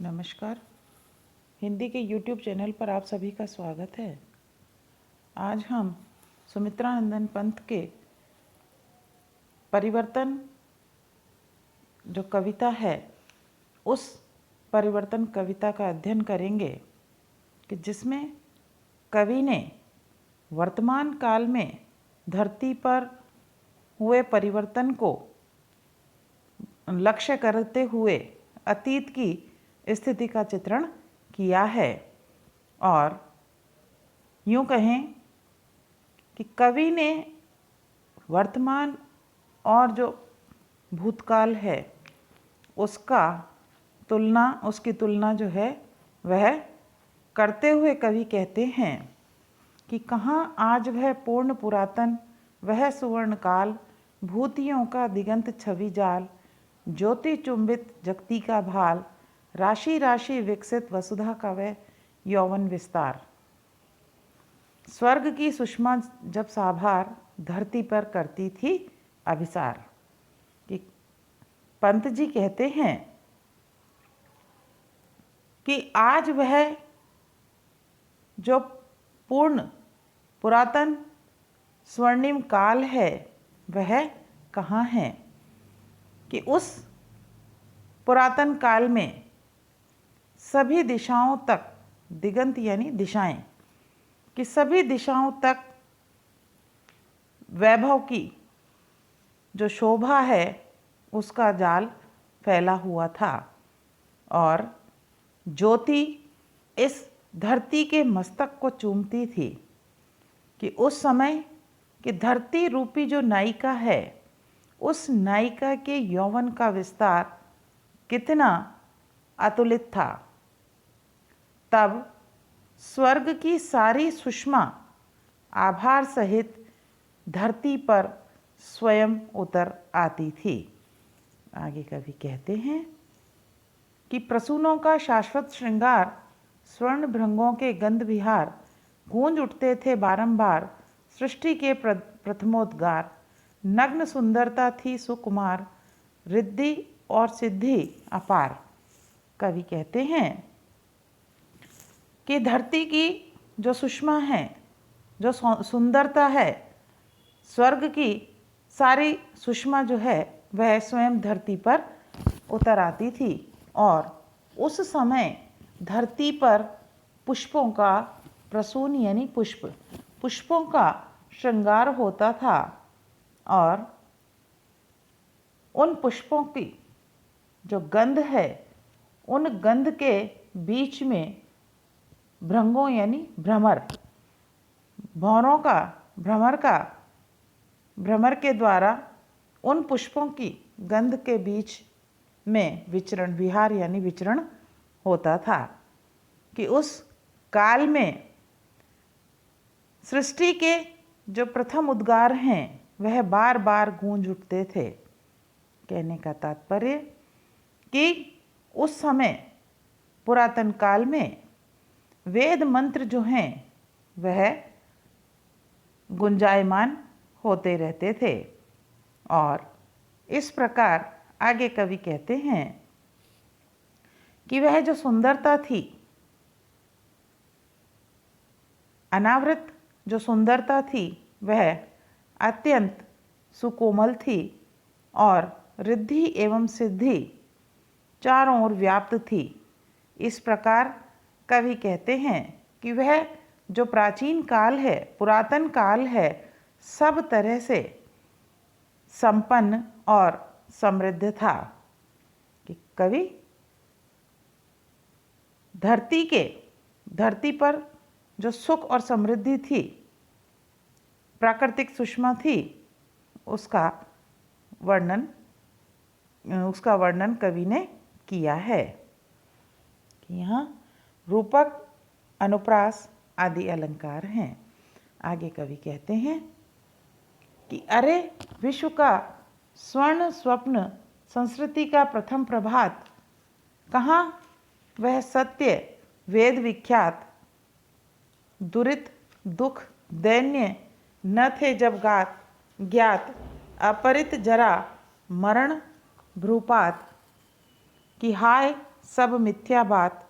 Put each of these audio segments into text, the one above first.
नमस्कार। हिंदी के YouTube channel पर आप सभी का स्वागत है। आज हम सुमित्रानंदन पंत के परिवर्तन जो कविता है उस परिवर्तन कविता का अध्ययन करेंगे कि जिसमें कवि ने वर्तमान काल में धरती पर हुए परिवर्तन को लक्ष्य करते हुए अतीत की स्थिति का चित्रण किया है। और यूँ कहें कि कवि ने वर्तमान और जो भूतकाल है उसकी तुलना जो है वह करते हुए कवि कहते हैं कि कहाँ आज वह पूर्ण पुरातन, वह सुवर्ण काल, भूतियों का दिगंत छवि जाल, ज्योति चुंबित जगती का भाल, राशि राशि विकसित वसुधा का वह यौवन विस्तार। स्वर्ग की सुषमा जब साभार, धरती पर करती थी अभिसार। कि पंत जी कहते हैं कि आज वह जो पूर्ण पुरातन स्वर्णिम काल है वह कहाँ है। कि उस पुरातन काल में सभी दिशाओं तक, दिगंत यानी दिशाएं, कि सभी दिशाओं तक वैभव की जो शोभा है उसका जाल फैला हुआ था और ज्योति इस धरती के मस्तक को चूमती थी। कि उस समय कि धरती रूपी जो नायिका है उस नायिका के यौवन का विस्तार कितना अतुलित था। तब स्वर्ग की सारी सुषमा आभार सहित धरती पर स्वयं उतर आती थी। आगे कवि कहते हैं कि प्रसूनों का शाश्वत श्रृंगार, स्वर्ण भृंगों के गंध विहार, गूंज उठते थे बारंबार सृष्टि के प्रथमोद्गार। नग्न सुंदरता थी सुकुमार, रिद्धि और सिद्धि अपार। कवि कहते हैं कि धरती की जो सुषमा है, जो सुंदरता है, स्वर्ग की सारी सुषमा जो है वह स्वयं धरती पर उतर आती थी। और उस समय धरती पर पुष्पों का प्रसून यानी पुष्पों का श्रृंगार होता था और उन पुष्पों की जो गंध है उन गंध के बीच में भृंगों यानी भौरों का भ्रमर के द्वारा उन पुष्पों की गंध के बीच में विहार यानी विचरण होता था। कि उस काल में सृष्टि के जो प्रथम उद्गार हैं वह बार बार गूंज उठते थे। कहने का तात्पर्य कि उस समय पुरातन काल में वेद मंत्र जो हैं वह गुंजायमान होते रहते थे। और इस प्रकार आगे कवि कहते हैं कि वह जो सुंदरता थी, अनावृत जो सुंदरता थी वह अत्यंत सुकोमल थी और रिद्धि एवं सिद्धि चारों ओर व्याप्त थी। इस प्रकार कवि कहते हैं कि वह जो प्राचीन काल है, पुरातन काल है, सब तरह से संपन्न और समृद्ध था। कि कवि धरती पर जो सुख और समृद्धि थी, प्राकृतिक सुषमा थी, उसका वर्णन कवि ने किया है। कि यहाँ रूपक, अनुप्रास आदि अलंकार हैं। आगे कवि कहते हैं कि अरे विश्व का स्वर्ण स्वप्न, संस्कृति का प्रथम प्रभात, कहाँ वह सत्य वेद विख्यात, दुरित दुख दैन्य न थे जब ज्ञात, अपरित जरा मरण भ्रूपात। कि हाय सब मिथ्या बात,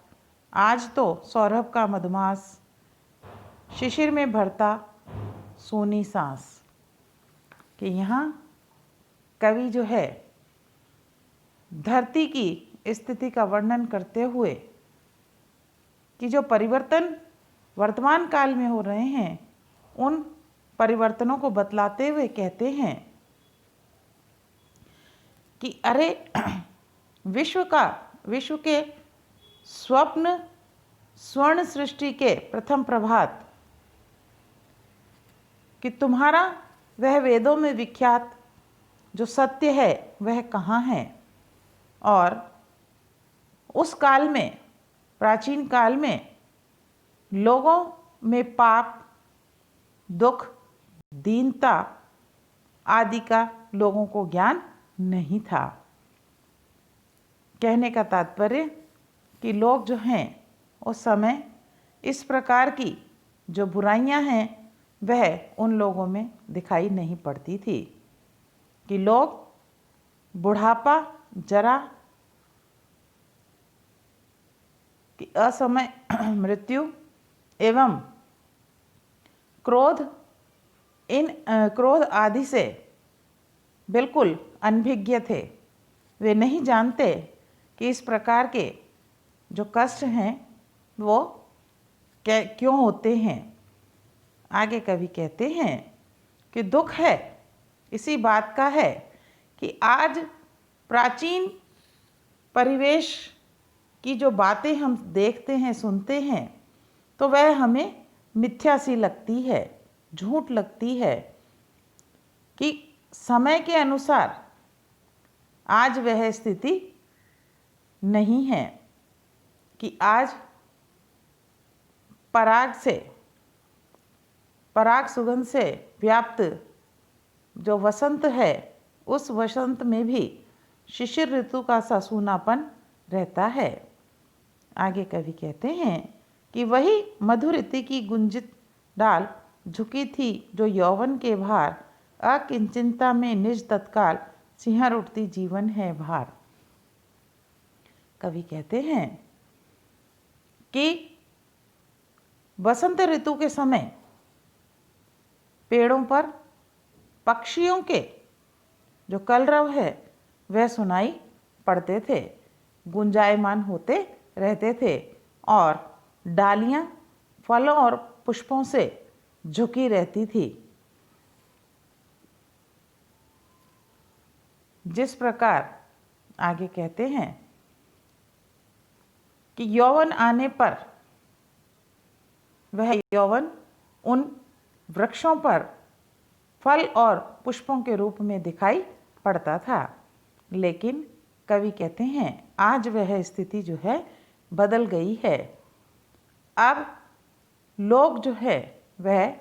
आज तो सौरभ का मधुमास, शिशिर में भरता सोनी सांस। कि यहाँ कवि जो है धरती की स्थिति का वर्णन करते हुए कि जो परिवर्तन वर्तमान काल में हो रहे हैं उन परिवर्तनों को बतलाते हुए कहते हैं कि अरे विश्व के स्वर्ण सृष्टि के प्रथम प्रभात, कि तुम्हारा वह वेदों में विख्यात जो सत्य है वह कहाँ है। और उस काल में, प्राचीन काल में, लोगों में पाप, दुख, दीनता आदि का लोगों को ज्ञान नहीं था। कहने का तात्पर्य कि लोग जो हैं उस समय इस प्रकार की जो बुराइयां हैं वह उन लोगों में दिखाई नहीं पड़ती थी। कि लोग बुढ़ापा, जरा, कि असमय मृत्यु एवं क्रोध आदि से बिल्कुल अनभिज्ञ थे। वे नहीं जानते कि इस प्रकार के जो कष्ट हैं वो क्यों होते हैं। आगे कवि कहते हैं कि दुख है इसी बात का है कि आज प्राचीन परिवेश की जो बातें हम देखते हैं, सुनते हैं, तो वह हमें मिथ्या सी लगती है, झूठ लगती है। कि समय के अनुसार आज वह स्थिति नहीं है। कि आज पराग सुगंध से व्याप्त जो वसंत है, उस वसंत में भी शिशिर ऋतु का सा सूनापन रहता है। आगे कवि कहते हैं कि वही मधुरिति की गुंजित डाल झुकी थी जो यौवन के भार, अकिंचिंता में निज तत्काल सिंहर उठती जीवन है भार। कवि कहते हैं कि बसंत ऋतु के समय पेड़ों पर पक्षियों के जो कलरव है वह सुनाई पड़ते थे, गुंजायमान होते रहते थे, और डालियां फलों और पुष्पों से झुकी रहती थी। जिस प्रकार आगे कहते हैं कि यौवन आने पर वह यौवन उन वृक्षों पर फल और पुष्पों के रूप में दिखाई पड़ता था। लेकिन कवि कहते हैं आज वह स्थिति जो है बदल गई है। अब लोग जो है वह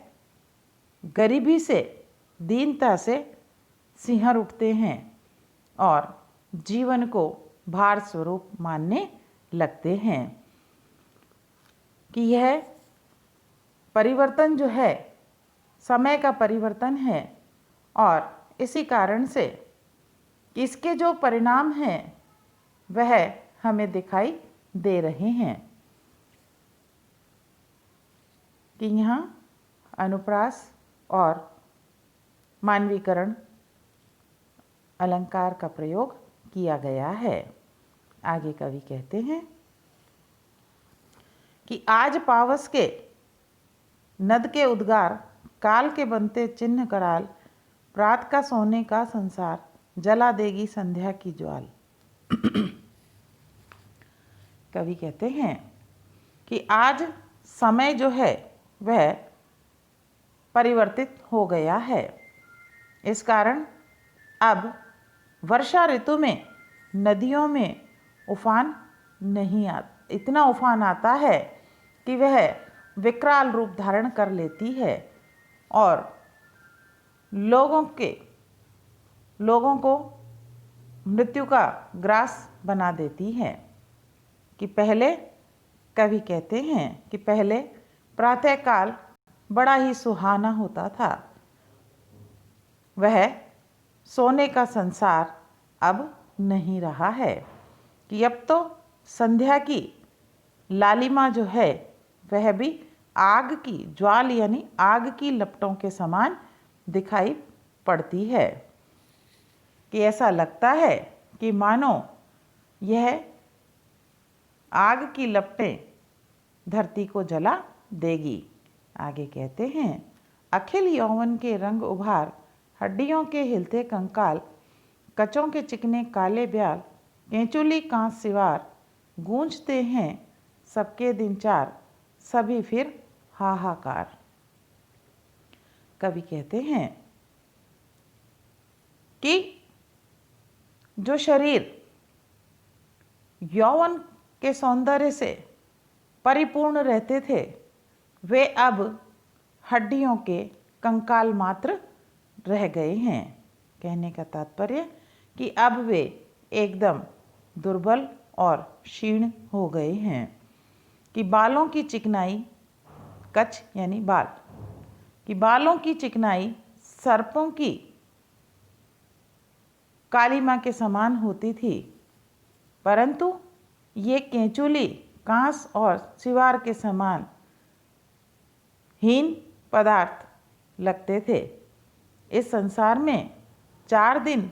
गरीबी से, दीनता से सिंहर उठते हैं और जीवन को भार स्वरूप मानने लगते हैं। कि यह परिवर्तन जो है समय का परिवर्तन है, और इसी कारण से इसके जो परिणाम हैं वह हमें दिखाई दे रहे हैं। कि यहाँ अनुप्रास और मानवीकरण अलंकार का प्रयोग किया गया है। आगे कवि कहते हैं कि आज पावस के नद के उद्गार, काल के बनते चिन्ह कराल, प्रात का सोने का संसार, जला देगी संध्या की ज्वाल। कवि कहते हैं कि आज समय जो है वह परिवर्तित हो गया है। इस कारण अब वर्षा ऋतु में नदियों में उफान नहीं इतना उफान आता है कि वह विकराल रूप धारण कर लेती है और लोगों को मृत्यु का ग्रास बना देती है। कि पहले कवि कहते हैं कि पहले प्रातःकाल बड़ा ही सुहाना होता था, वह सोने का संसार अब नहीं रहा है। कि अब तो संध्या की लालिमा जो है वह भी आग की ज्वाल यानी आग की लपटों के समान दिखाई पड़ती है कि ऐसा लगता है कि मानो यह आग की लपटें धरती को जला देगी। आगे कहते हैं, अखिल यौवन के रंग उभार, हड्डियों के हिलते कंकाल, कचों के चिकने काले ब्याल, केंचुली कांस सिवार, गूंजते हैं सबके दिन चार, सभी फिर हाहाकार। कवि कहते हैं कि जो शरीर यौवन के सौंदर्य से परिपूर्ण रहते थे वे अब हड्डियों के कंकाल मात्र रह गए हैं। कहने का तात्पर्य कि अब वे एकदम दुर्बल और क्षीण हो गए हैं। कि बालों की चिकनाई, कच यानी बाल, कि बालों की चिकनाई सर्पों की कालिमा के समान होती थी, परंतु ये केंचुली कांस और सिवार के समान हीन पदार्थ लगते थे। इस संसार में 4 दिन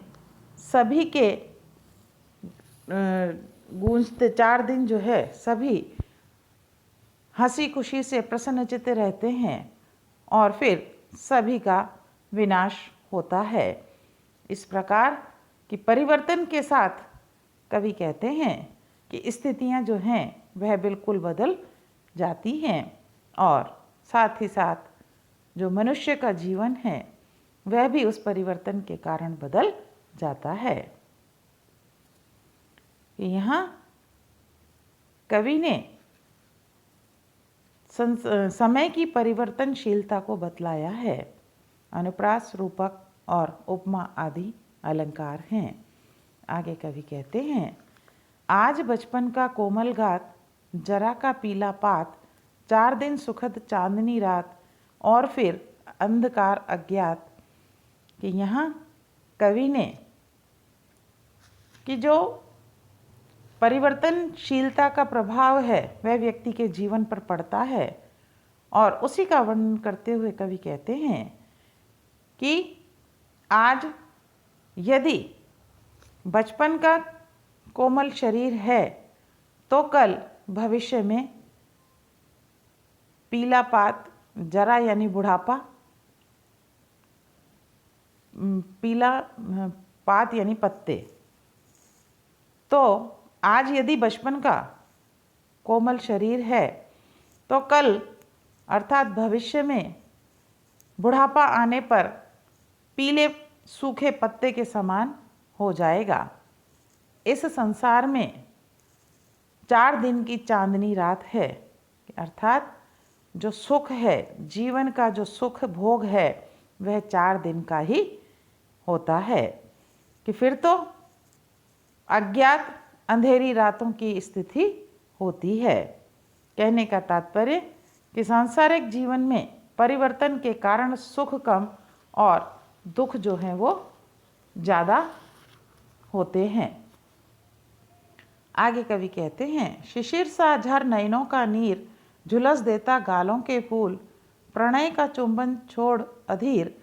सभी के गूंजते 4 दिन जो है सभी हंसी खुशी से प्रसन्नचित्त रहते हैं और फिर सभी का विनाश होता है। इस प्रकार कि परिवर्तन के साथ कवि कहते हैं कि स्थितियां जो हैं वह बिल्कुल बदल जाती हैं और साथ ही साथ जो मनुष्य का जीवन है वह भी उस परिवर्तन के कारण बदल जाता है। यहाँ कवि ने समय की परिवर्तनशीलता को बतलाया है। अनुप्रास, रूपक और उपमा आदि अलंकार हैं। आगे कवि कहते हैं, आज बचपन का कोमल गात, जरा का पीला पात, 4 दिन सुखद चांदनी रात और फिर अंधकार अज्ञात। कि यहाँ कवि ने कि जो परिवर्तनशीलता का प्रभाव है वह व्यक्ति के जीवन पर पड़ता है और उसी का वर्णन करते हुए कवि कहते हैं कि आज यदि बचपन का कोमल शरीर है तो कल भविष्य में पीला पात, जरा यानी बुढ़ापा, पीला पात यानी पत्ते। तो आज यदि बचपन का कोमल शरीर है तो कल अर्थात भविष्य में बुढ़ापा आने पर पीले सूखे पत्ते के समान हो जाएगा। इस संसार में 4 दिन की चांदनी रात है, अर्थात जो सुख है, जीवन का जो सुख भोग है वह 4 दिन का ही होता है कि फिर तो अज्ञात अंधेरी रातों की स्थिति होती है। कहने का तात्पर्य कि सांसारिक जीवन में परिवर्तन के कारण सुख कम और दुख जो हैं वो ज़्यादा होते हैं। आगे कवि कहते हैं, शिशिर सा झर नयनों का नीर, झुलस देता गालों के फूल, प्रणय का चुंबन छोड़ अधीर,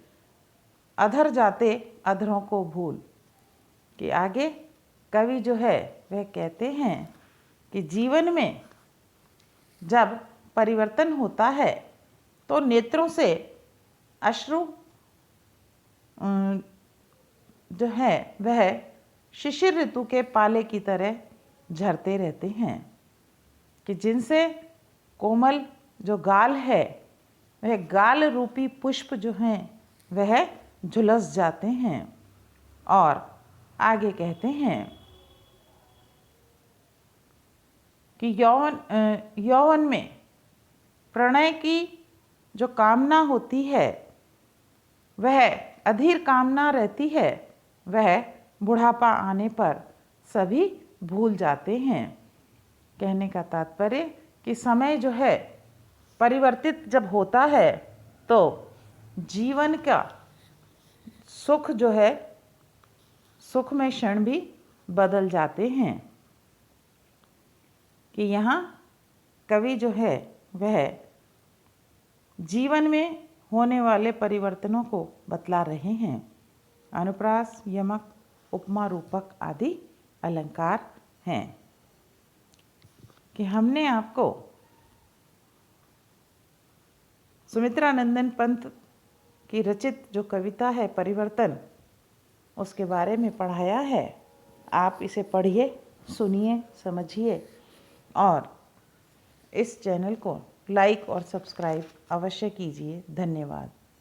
अधर जाते अधरों को भूल। कि आगे कवि जो है वह कहते हैं कि जीवन में जब परिवर्तन होता है तो नेत्रों से अश्रु जो है वह शिशिर ऋतु के पाले की तरह झरते रहते हैं कि जिनसे कोमल जो गाल है वह गाल रूपी पुष्प जो हैं वह झुलस जाते हैं। और आगे कहते हैं कि यौवन में प्रणय की जो कामना होती है वह अधीर कामना रहती है, वह बुढ़ापा आने पर सभी भूल जाते हैं। कहने का तात्पर्य कि समय जो है परिवर्तित जब होता है तो जीवन का सुख जो है, सुख में क्षण भी बदल जाते हैं। कि यहाँ कवि जो है वह जीवन में होने वाले परिवर्तनों को बतला रहे हैं। अनुप्रास, यमक, उपमा, रूपक आदि अलंकार हैं कि हमने आपको सुमित्रानंदन पंत की रचित जो कविता है परिवर्तन, उसके बारे में पढ़ाया है। आप इसे पढ़िए, सुनिए, समझिए और इस चैनल को लाइक और सब्सक्राइब अवश्य कीजिए। धन्यवाद।